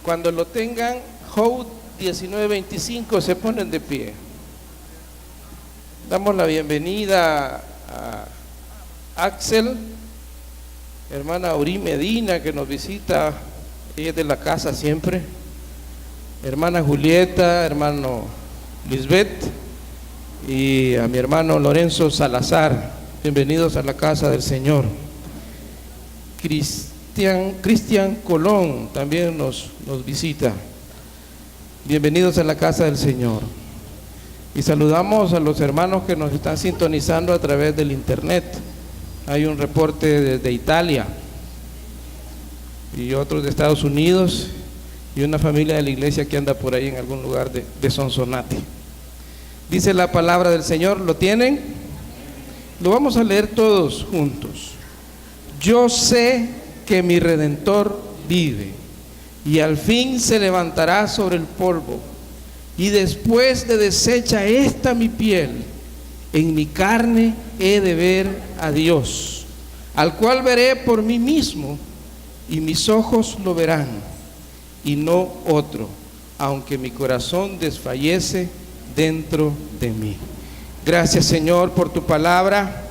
Cuando lo tengan, Job 19:25, se ponen de pie. Damos la bienvenida a Axel, hermana Uri Medina, que nos visita, ella es de la casa siempre, hermana Julieta, hermano Lisbeth, y a mi hermano Lorenzo Salazar. Bienvenidos a la casa del Señor. Cristian Colón también nos visita. Bienvenidos a la casa del Señor. Y saludamos a los hermanos que nos están sintonizando a través del internet. Hay un reporte desde Italia y otros de Estados Unidos, y una familia de la iglesia que anda por ahí en algún lugar de Sonsonate. Dice la palabra del Señor, ¿lo tienen? Lo vamos a leer todos juntos. Yo sé que mi Redentor vive, y al fin se levantará sobre el polvo, y después de deshecha esta mi piel, en mi carne he de ver a Dios, al cual veré por mí mismo, y mis ojos lo verán, y no otro, aunque mi corazón desfallece dentro de mí. Gracias, Señor, por tu palabra.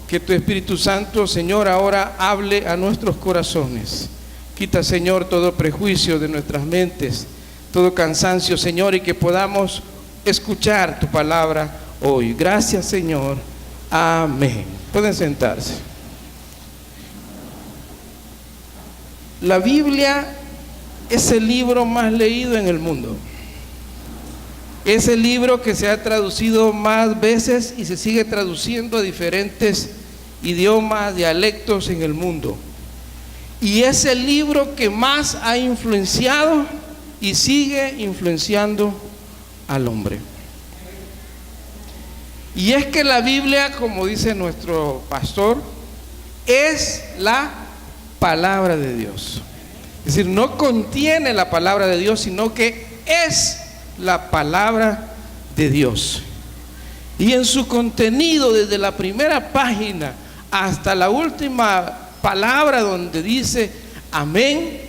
Que tu Espíritu Santo, Señor, ahora hable a nuestros corazones. Quita, Señor, todo prejuicio de nuestras mentes, todo cansancio, Señor, y que podamos escuchar tu palabra hoy. Gracias, Señor. Amén. Pueden sentarse. La Biblia es el libro más leído en el mundo. Es el libro que se ha traducido más veces y se sigue traduciendo a diferentes idiomas, dialectos en el mundo. Y es el libro que más ha influenciado y sigue influenciando al hombre. Y es que la Biblia, como dice nuestro pastor, es la palabra de Dios. Es decir, no contiene la palabra de Dios, sino que es la palabra de Dios. Y en su contenido, desde la primera página hasta la última palabra donde dice amén,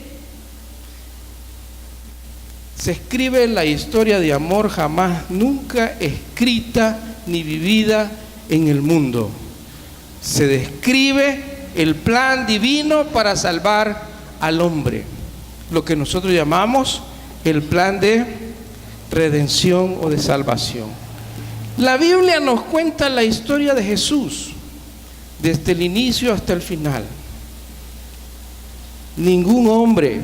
se escribe la historia de amor jamás nunca escrita ni vivida en el mundo. Se describe el plan divino para salvar al hombre, lo que nosotros llamamos el plan de redención o de salvación. La Biblia nos cuenta la historia de Jesús desde el inicio hasta el final. Ningún hombre,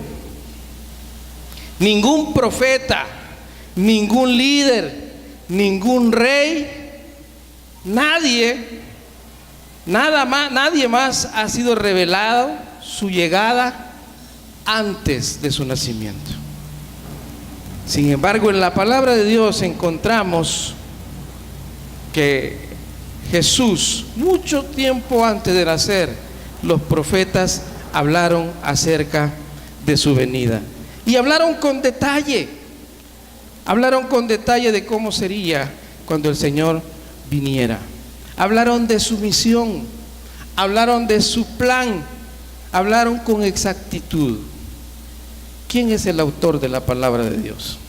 ningún profeta, ningún líder, ningún rey, nadie más ha sido revelado su llegada antes de su nacimiento. Sin embargo, en la palabra de Dios encontramos que Jesús, mucho tiempo antes de nacer, los profetas hablaron acerca de su venida. Y hablaron con detalle de cómo sería cuando el Señor viniera. Hablaron de su misión, hablaron de su plan, hablaron con exactitud. ¿Quién es el autor de la palabra de Dios?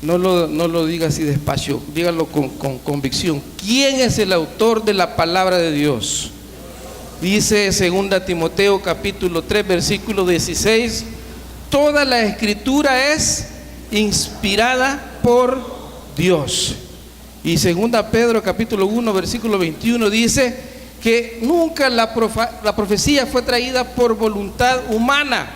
No lo diga así despacio, dígalo con convicción. ¿Quién es el autor de la palabra de Dios? Dice 2 Timoteo capítulo 3 versículo 16, toda la escritura es inspirada por Dios. Y 2 Pedro capítulo 1 versículo 21 dice que nunca la profecía fue traída por voluntad humana,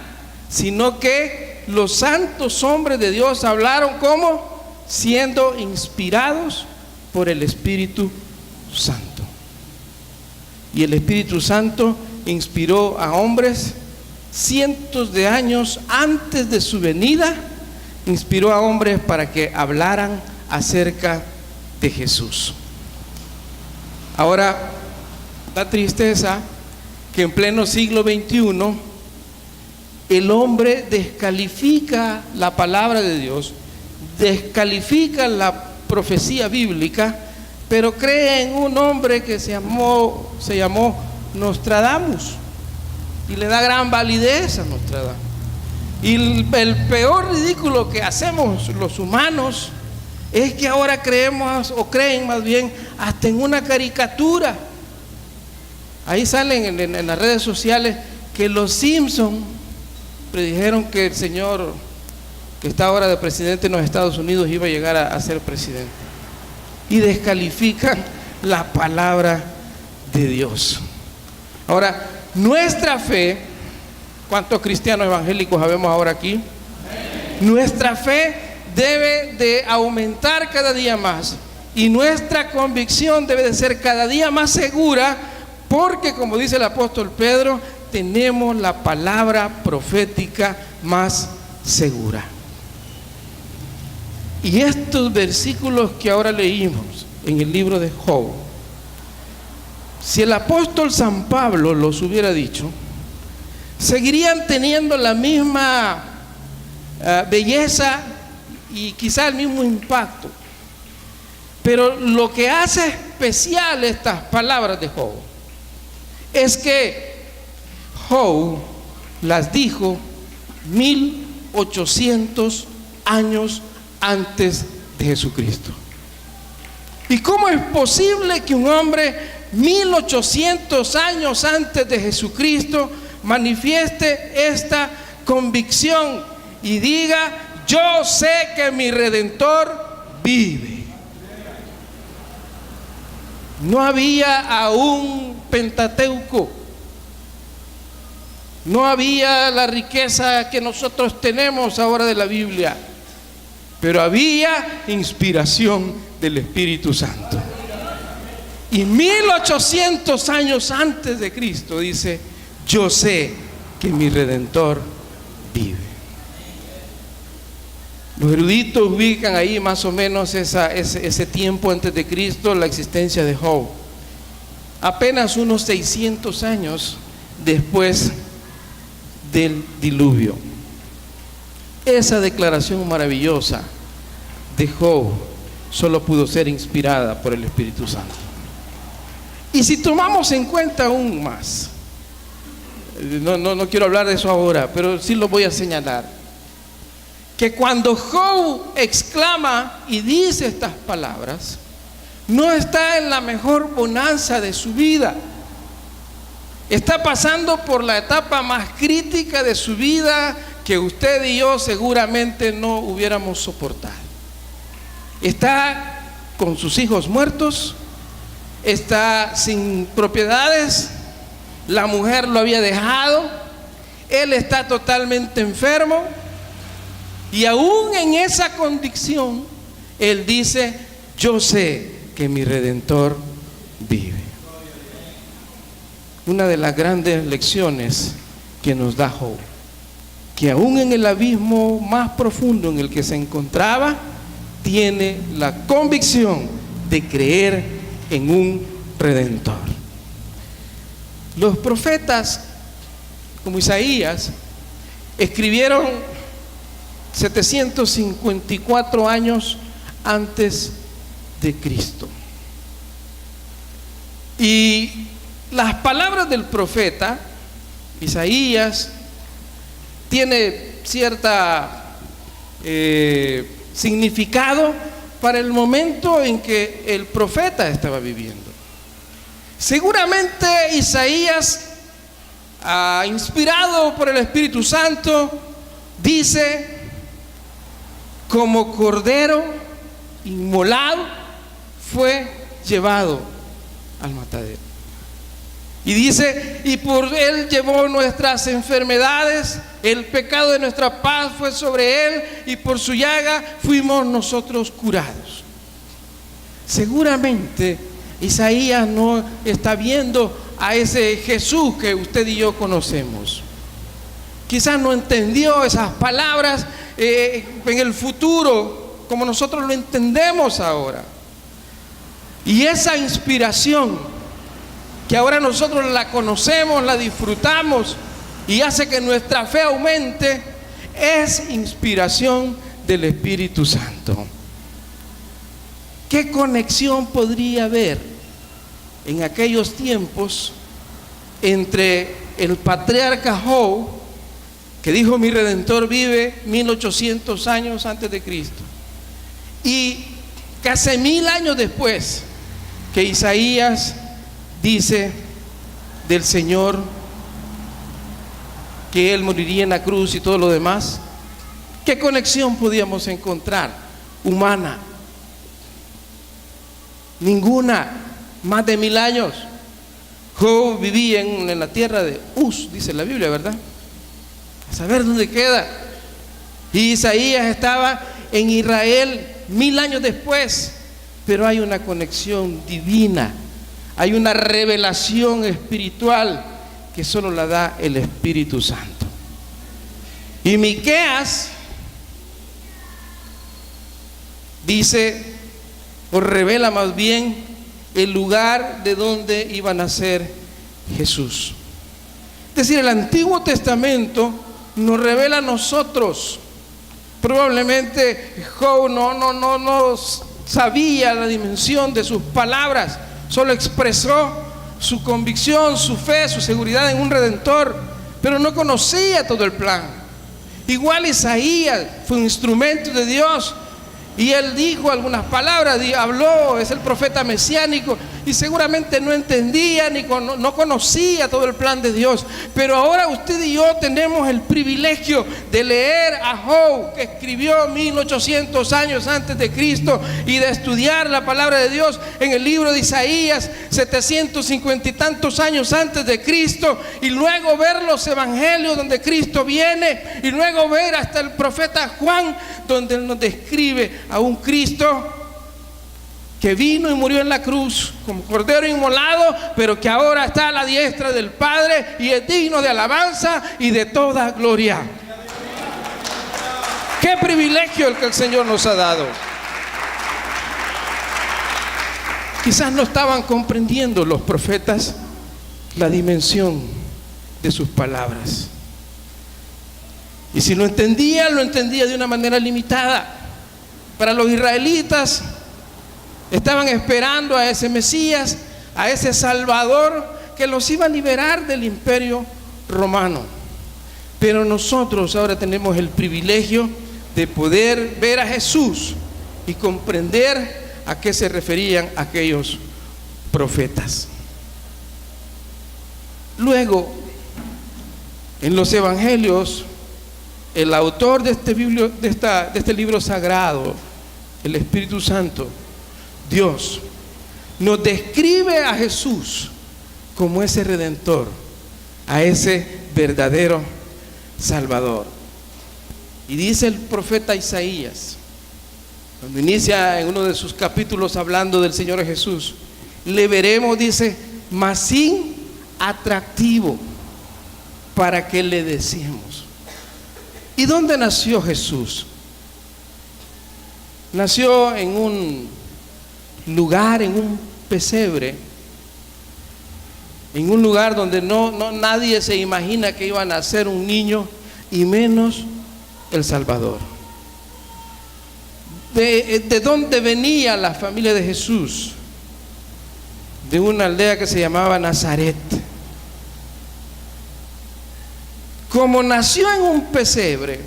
sino que los santos hombres de Dios hablaron como siendo inspirados por el Espíritu Santo. Y el Espíritu Santo inspiró a hombres cientos de años antes de su venida, inspiró a hombres para que hablaran acerca de Jesús. Ahora, da tristeza que en pleno siglo XXI el hombre descalifica la palabra de Dios, descalifica la profecía bíblica, pero cree en un hombre que se llamó Nostradamus, y le da gran validez a Nostradamus. Y el peor ridículo que hacemos los humanos es que ahora creemos, o creen más bien, hasta en una caricatura. Ahí salen en las redes sociales que los Simpson predijeron que el señor que está ahora de presidente en los Estados Unidos iba a llegar a ser presidente. Y descalifican la palabra de Dios. Ahora, nuestra fe, ¿cuántos cristianos evangélicos habemos ahora aquí? Nuestra fe debe de aumentar cada día más, y nuestra convicción debe de ser cada día más segura, porque como dice el apóstol Pedro, tenemos la palabra profética más segura. Y estos versículos que ahora leímos en el libro de Job, si el apóstol San Pablo los hubiera dicho, seguirían teniendo la misma belleza y quizá el mismo impacto. Pero lo que hace especial estas palabras de Job es que Job las dijo 1800 años antes de Jesucristo. ¿Y cómo es posible que un hombre 1800 años antes de Jesucristo manifieste esta convicción y diga: yo sé que mi Redentor vive? No había aún Pentateuco, no había la riqueza que nosotros tenemos ahora de la Biblia, pero había inspiración del Espíritu Santo. Y 1800 años antes de Cristo dice: yo sé que mi Redentor vive. Los eruditos ubican ahí más o menos ese tiempo antes de Cristo, la existencia de Job, apenas unos 600 años después del diluvio. Esa declaración maravillosa de Job solo pudo ser inspirada por el Espíritu Santo. Y si tomamos en cuenta aún más, no quiero hablar de eso ahora, pero sí lo voy a señalar, que cuando Job exclama y dice estas palabras, no está en la mejor bonanza de su vida. Está pasando por la etapa más crítica de su vida que usted y yo seguramente no hubiéramos soportado. Está con sus hijos muertos, está sin propiedades, la mujer lo había dejado, él está totalmente enfermo, y aún en esa condición él dice: yo sé que mi Redentor vive. Una de las grandes lecciones que nos da Job, que aún en el abismo más profundo en el que se encontraba, tiene la convicción de creer en un Redentor. Los profetas, como Isaías, escribieron 754 años antes de Cristo. Y las palabras del profeta Isaías tiene cierta significado para el momento en que el profeta estaba viviendo. Seguramente Isaías, inspirado por el Espíritu Santo, dice: como cordero inmolado fue llevado al matadero. Y dice: y por él llevó nuestras enfermedades, el pecado de nuestra paz fue sobre él, y por su llaga fuimos nosotros curados. Seguramente Isaías no está viendo a ese Jesús que usted y yo conocemos. Quizás no entendió esas palabras en el futuro como nosotros lo entendemos ahora. Y esa inspiración que ahora nosotros la conocemos, la disfrutamos y hace que nuestra fe aumente, es inspiración del Espíritu Santo. ¿Qué conexión podría haber en aquellos tiempos entre el patriarca Job que dijo: mi Redentor vive 1800 años antes de Cristo. Y casi 1000 años después, que Isaías dice del Señor que Él moriría en la cruz y todo lo demás, ¿qué conexión podíamos encontrar humana? Ninguna. Más de 1000 años. Job vivía en la tierra de Uz, dice la Biblia, ¿verdad? A saber dónde queda. Y Isaías estaba en Israel 1000 años después. Pero hay una conexión divina, hay una revelación espiritual que solo la da el Espíritu Santo. Y Miqueas dice, o revela más bien, el lugar de donde iba a nacer Jesús. Es decir, el Antiguo Testamento nos revela a nosotros. Probablemente Job no sabía la dimensión de sus palabras, solo expresó su convicción, su fe, su seguridad en un Redentor, pero no conocía todo el plan. Igual Isaías fue un instrumento de Dios, y él dijo algunas palabras, habló, es el profeta mesiánico, y seguramente no entendía no conocía todo el plan de Dios. Pero ahora usted y yo tenemos el privilegio de leer a Job, que escribió 1800 años antes de Cristo, y de estudiar la palabra de Dios en el libro de Isaías 750 y tantos años antes de Cristo, y luego ver los evangelios donde Cristo viene, y luego ver hasta el profeta Juan, donde él nos describe a un Cristo que vino y murió en la cruz como cordero inmolado, pero que ahora está a la diestra del Padre y es digno de alabanza y de toda gloria. Qué privilegio el que el Señor nos ha dado. Quizás no estaban comprendiendo los profetas la dimensión de sus palabras, y si lo entendía de una manera limitada. Para los israelitas, estaban esperando a ese Mesías, a ese Salvador que los iba a liberar del imperio romano. Pero nosotros ahora tenemos el privilegio de poder ver a Jesús y comprender a qué se referían aquellos profetas. Luego, en los evangelios, el autor de este libro sagrado, el Espíritu Santo, Dios, nos describe a Jesús como ese Redentor, a ese verdadero Salvador. Y dice el profeta Isaías, cuando inicia en uno de sus capítulos hablando del Señor Jesús, le veremos, dice, mas sin atractivo para que le deseemos. ¿Y dónde nació Jesús? Nació en un lugar, en un pesebre, en un lugar donde nadie se imagina que iba a nacer un niño, y menos el Salvador. ¿De dónde venía la familia de Jesús? De una aldea que se llamaba Nazaret. Como nació en un pesebre,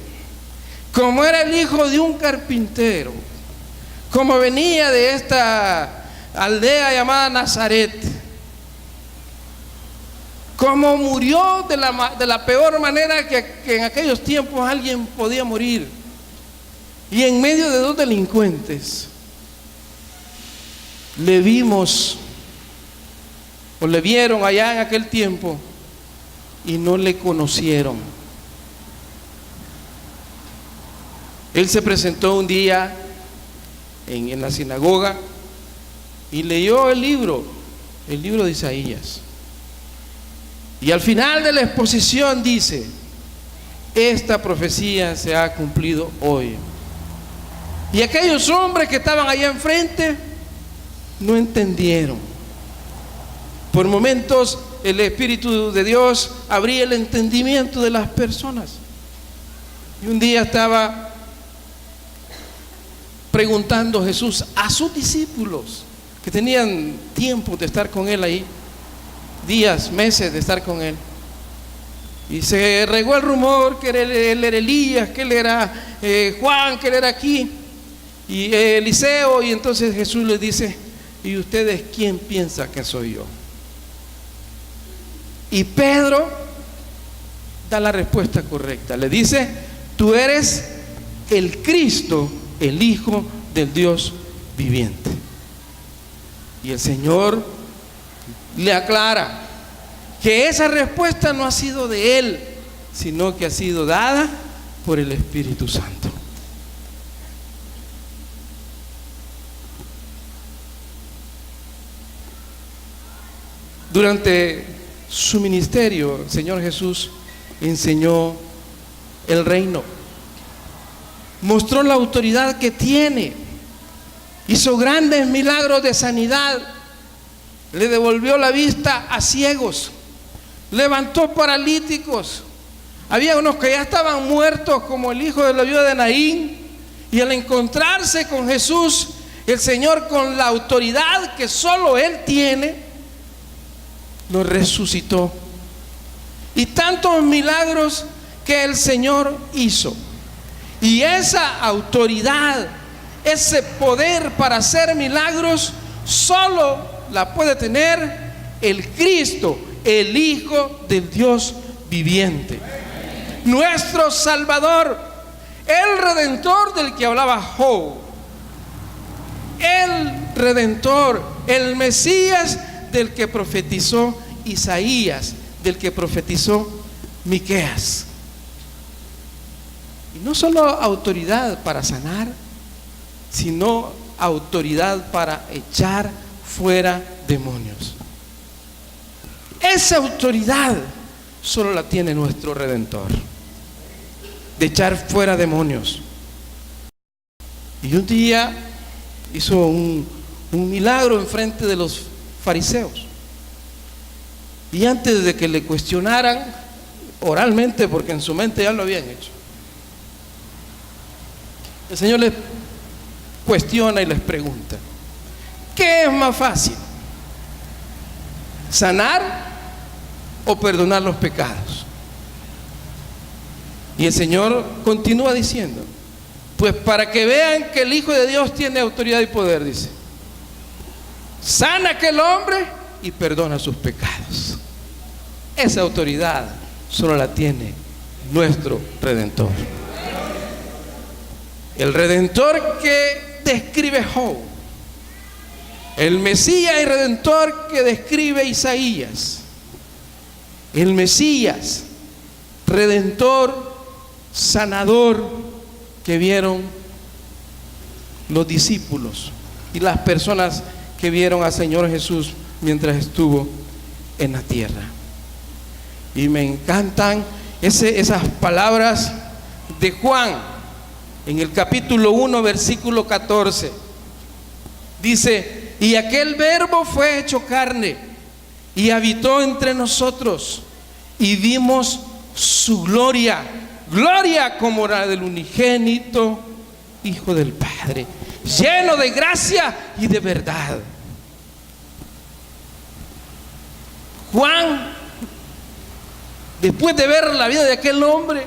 como era el hijo de un carpintero, como venía de esta aldea llamada Nazaret, como murió de la peor manera que en aquellos tiempos alguien podía morir, y en medio de 2 delincuentes, le vimos, o le vieron allá en aquel tiempo, y no le conocieron. Él se presentó un día en la sinagoga y leyó el libro de Isaías, y al final de la exposición dice: esta profecía se ha cumplido hoy. Y aquellos hombres que estaban allá enfrente no entendieron. Por momentos el Espíritu de Dios abría el entendimiento de las personas. Y un día estaba preguntando Jesús a sus discípulos, que tenían tiempo de estar con Él ahí, días, meses de estar con Él. Y se regó el rumor que él era Elías, que él era Juan, que él era aquí, y Eliseo. Y entonces Jesús les dice: ¿y ustedes quién piensa que soy yo? Y Pedro da la respuesta correcta. Le dice: tú eres el Cristo, el Hijo del Dios viviente. Y el Señor le aclara que esa respuesta no ha sido de él, sino que ha sido dada por el Espíritu Santo. Durante su ministerio, el Señor Jesús enseñó el reino, mostró la autoridad que tiene, hizo grandes milagros de sanidad, le devolvió la vista a ciegos, levantó paralíticos. Había unos que ya estaban muertos, como el hijo de la viuda de Naín, y al encontrarse con Jesús, el Señor, con la autoridad que solo Él tiene, lo resucitó. Y tantos milagros que el Señor hizo. Y esa autoridad, ese poder para hacer milagros, solo la puede tener el Cristo, el Hijo del Dios viviente, nuestro Salvador, el Redentor del que hablaba Job, el Redentor, el Mesías del que profetizó Isaías, del que profetizó Miqueas. Y no solo autoridad para sanar, sino autoridad para echar fuera demonios. Esa autoridad solo la tiene nuestro Redentor, de echar fuera demonios. Y un día hizo un milagro en frente de los fariseos. Y antes de que le cuestionaran oralmente, porque en su mente ya lo habían hecho, el Señor les cuestiona y les pregunta: ¿qué es más fácil? ¿Sanar o perdonar los pecados? Y el Señor continúa diciendo: pues para que vean que el Hijo de Dios tiene autoridad y poder, dice, sana aquel hombre y perdona sus pecados. Esa autoridad solo la tiene nuestro Redentor, el Redentor que describe Job, el Mesías y Redentor que describe Isaías, el Mesías, Redentor, sanador que vieron los discípulos y las personas que vieron al Señor Jesús mientras estuvo en la tierra. Y me encantan esas palabras de Juan en el capítulo 1, versículo 14. Dice: y aquel verbo fue hecho carne y habitó entre nosotros, y vimos su gloria, gloria como la del unigénito Hijo del Padre, lleno de gracia y de verdad. Juan, después de ver la vida de aquel hombre,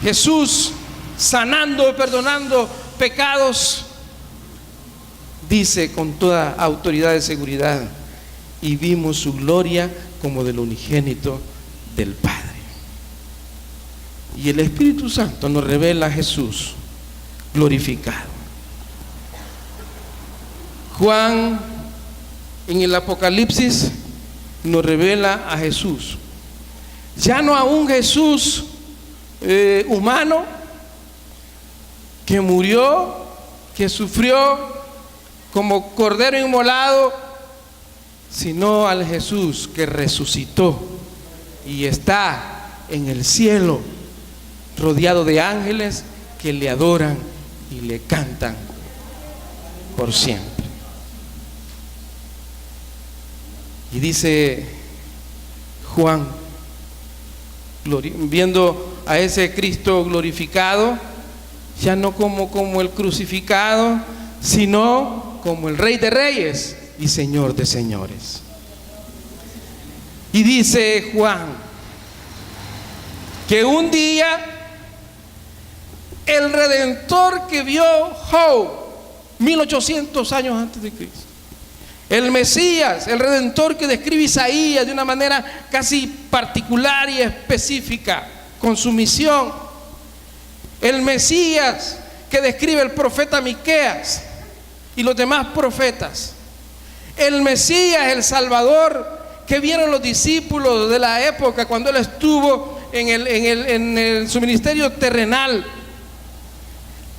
Jesús sanando y perdonando pecados, dice con toda autoridad de seguridad: y vimos su gloria como del unigénito del Padre. Y el Espíritu Santo nos revela a Jesús glorificado. Juan en el Apocalipsis nos revela a Jesús, ya no a un Jesús humano que murió, que sufrió como cordero inmolado, sino al Jesús que resucitó y está en el cielo, rodeado de ángeles que le adoran y le cantan por siempre. Y dice Juan, viendo a ese Cristo glorificado, ya no como el crucificado, sino como el Rey de Reyes y Señor de señores. Y dice Juan: que un día el Redentor que vio Job 1800 años antes de Cristo, el Mesías, el Redentor que describe Isaías de una manera casi particular y específica con su misión, el Mesías que describe el profeta Miqueas y los demás profetas, el Mesías, el Salvador que vieron los discípulos de la época cuando él estuvo en su ministerio terrenal,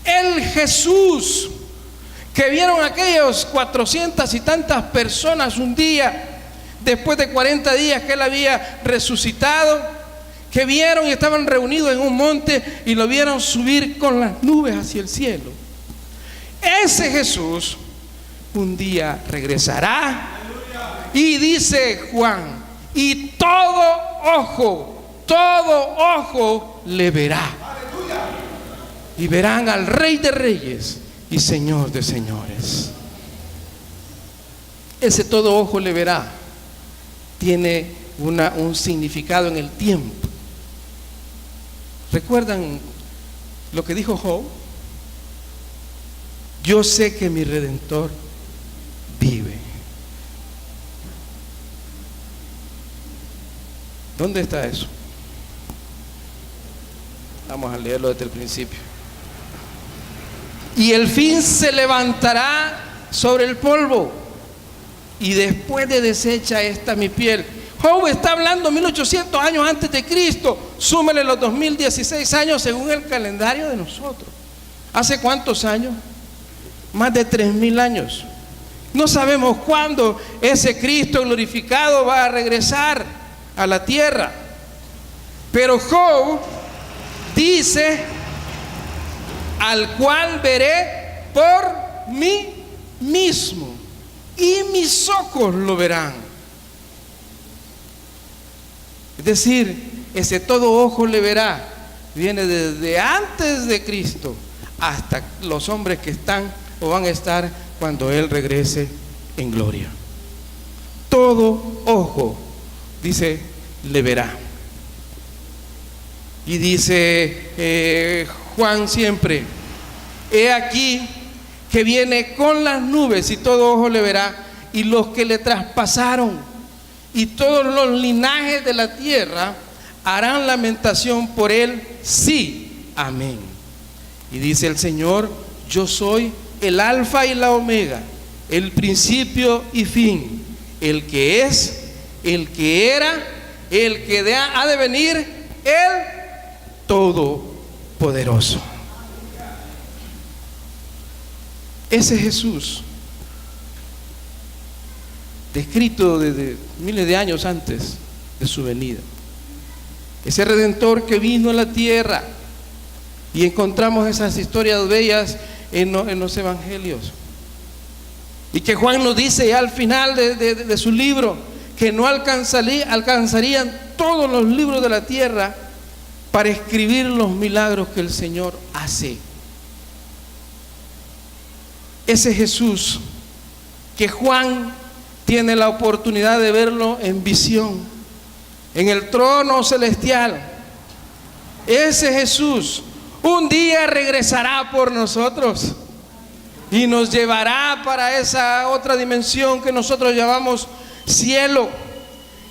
el Jesús que vieron aquellos 400 y tantas personas un día después de 40 días que él había resucitado, que vieron y estaban reunidos en un monte y lo vieron subir con las nubes hacia el cielo. Ese Jesús un día regresará, y dice Juan, y todo ojo le verá, y verán al Rey de Reyes y Señor de señores. Ese todo ojo le verá tiene un significado en el tiempo. ¿Recuerdan lo que dijo Job? Yo sé que mi Redentor vive. ¿Dónde está eso? Vamos a leerlo desde el principio. Y el fin se levantará sobre el polvo, y después de deshecha esta mi piel. Job está hablando 1800 años antes de Cristo. Súmele los 2016 años según el calendario de nosotros. ¿Hace cuántos años? Más de 3000 años. No sabemos cuándo ese Cristo glorificado va a regresar a la tierra. Pero Job dice: al cual veré por mí mismo, y mis ojos lo verán. Es decir, ese todo ojo le verá viene desde antes de Cristo hasta los hombres que están o van a estar cuando Él regrese en gloria. Todo ojo, dice, le verá. Y dice Juan siempre: he aquí que viene con las nubes, y todo ojo le verá, y los que le traspasaron y todos los linajes de la tierra harán lamentación por él. Sí, amén. Y dice el Señor: yo soy el alfa y la omega, el principio y fin, el que es, el que era, el que ha de venir, el todopoderoso. Ese Jesús, descrito desde miles de años antes de su venida, ese Redentor que vino a la tierra, y encontramos esas historias bellas en los evangelios, y que Juan nos dice al final de su libro que no alcanzarían todos los libros de la tierra para escribir los milagros que el Señor hace. Ese Jesús que Juan tiene la oportunidad de verlo en visión, en el trono celestial, ese Jesús un día regresará por nosotros y nos llevará para esa otra dimensión que nosotros llamamos cielo,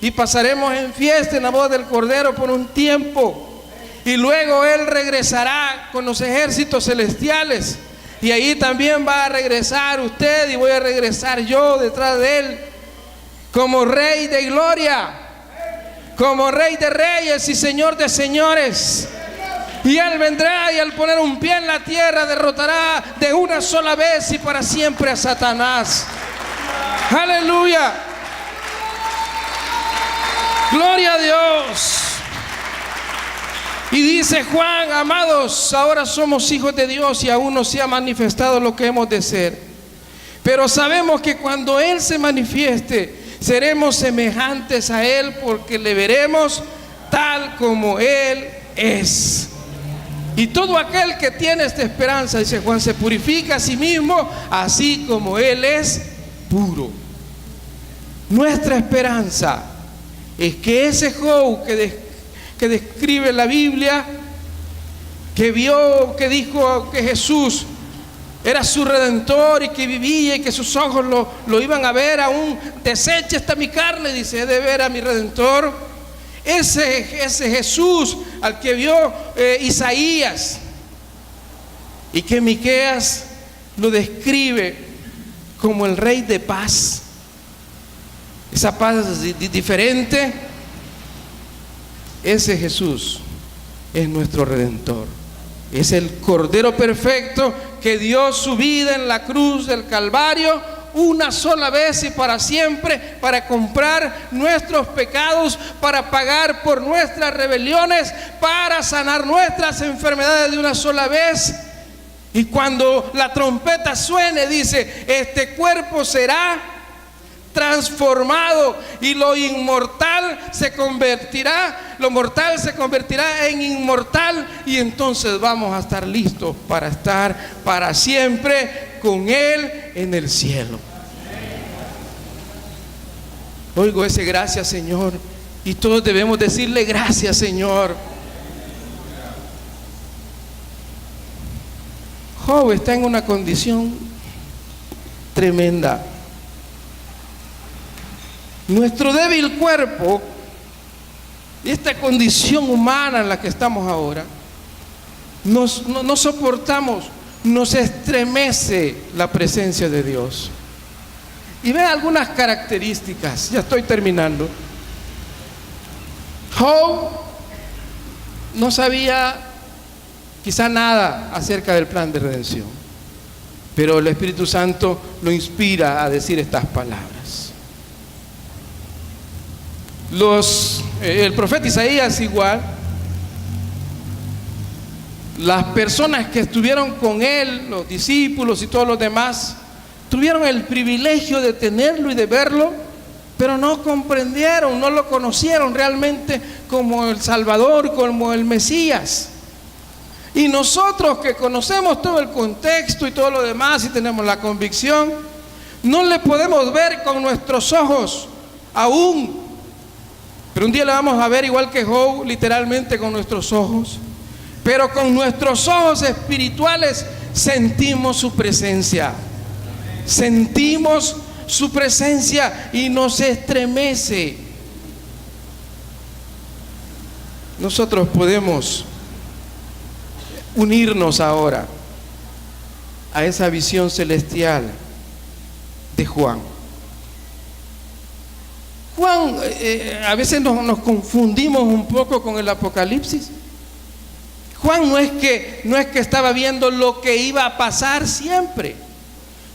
y pasaremos en fiesta en la boda del Cordero por un tiempo, y luego Él regresará con los ejércitos celestiales, y ahí también va a regresar usted y voy a regresar yo detrás de Él como Rey de gloria, como Rey de reyes y Señor de señores. Y Él vendrá, y al poner un pie en la tierra derrotará de una sola vez y para siempre a Satanás. Aleluya. Gloria a Dios. Y dice Juan: amados, ahora somos hijos de Dios y aún no se ha manifestado lo que hemos de ser. Pero sabemos que cuando Él se manifieste, seremos semejantes a Él, porque le veremos tal como Él es. Y todo aquel que tiene esta esperanza, dice Juan, se purifica a sí mismo, así como Él es puro. Nuestra esperanza es que ese Job que describe la Biblia, que vio, que dijo que Jesús era su Redentor y que vivía y que sus ojos lo iban a ver, aún desecha esta mi carne, dice, he de ver a mi Redentor. Ese Jesús al que vio Isaías y que Miqueas lo describe como el Rey de paz. Esa paz diferente. Ese Jesús es nuestro Redentor. Es el Cordero perfecto que dio su vida en la cruz del Calvario una sola vez y para siempre, para comprar nuestros pecados, para pagar por nuestras rebeliones, para sanar nuestras enfermedades de una sola vez. Y cuando la trompeta suene, dice, este cuerpo será transformado y lo mortal se convertirá en inmortal, y entonces vamos a estar listos para estar para siempre con Él en el cielo. Oigo ese gracias, Señor, y todos debemos decirle gracias, Señor. Job está en una condición tremenda. Nuestro débil cuerpo y esta condición humana en la que estamos ahora, no soportamos, nos estremece la presencia de Dios. Y ve algunas características, ya estoy terminando. Job no sabía quizá nada acerca del plan de redención, pero el Espíritu Santo lo inspira a decir estas palabras. El profeta Isaías igual, las personas que estuvieron con él, los discípulos y todos los demás, tuvieron el privilegio de tenerlo y de verlo, pero no comprendieron, no lo conocieron realmente como el Salvador, como el Mesías. Y nosotros que conocemos todo el contexto y todo lo demás y tenemos la convicción, no le podemos ver con nuestros ojos aún. Pero un día le vamos a ver igual que Job, literalmente con nuestros ojos. Pero con nuestros ojos espirituales sentimos su presencia. Sentimos su presencia y nos estremece. Nosotros podemos unirnos ahora a esa visión celestial de Juan. Juan, a veces nos confundimos un poco con el Apocalipsis. Juan no es que estaba viendo lo que iba a pasar siempre.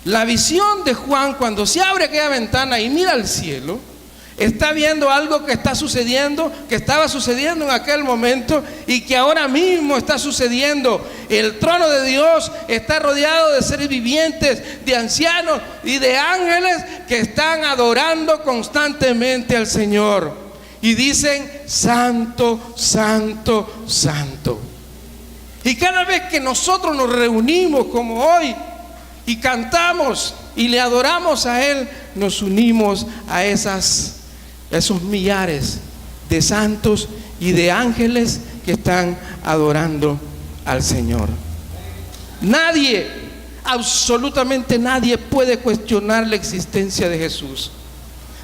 La visión de Juan, cuando se abre aquella ventana y mira al cielo, está viendo algo que está sucediendo, que estaba sucediendo en aquel momento y que ahora mismo está sucediendo. El trono de Dios está rodeado de seres vivientes, de ancianos y de ángeles que están adorando constantemente al Señor. Y dicen, santo, santo, santo. Y cada vez que nosotros nos reunimos como hoy y cantamos y le adoramos a Él, nos unimos a esos millares de santos y de ángeles que están adorando al Señor. Nadie, absolutamente nadie puede cuestionar la existencia de Jesús.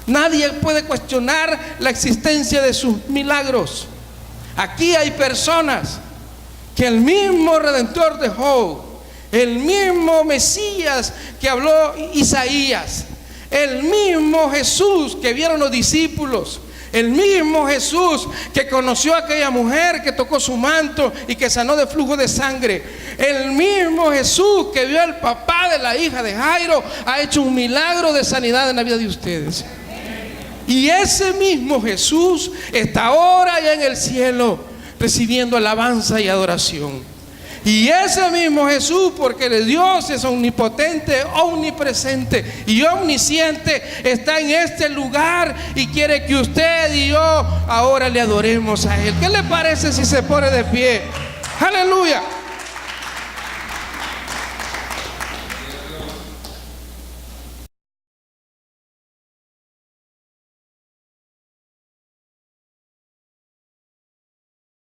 Nadie puede cuestionar la existencia de sus milagros. Aquí hay personas que el mismo Redentor de Job, el mismo Mesías que habló Isaías, el mismo Jesús que vieron los discípulos, el mismo Jesús que conoció a aquella mujer que tocó su manto y que sanó de flujo de sangre, el mismo Jesús que vio al papá de la hija de Jairo, ha hecho un milagro de sanidad en la vida de ustedes. Y ese mismo Jesús está ahora allá en el cielo recibiendo alabanza y adoración. Y ese mismo Jesús, porque el Dios es omnipotente, omnipresente y omnisciente, está en este lugar y quiere que usted y yo ahora le adoremos a Él. ¿Qué le parece si se pone de pie? Aleluya.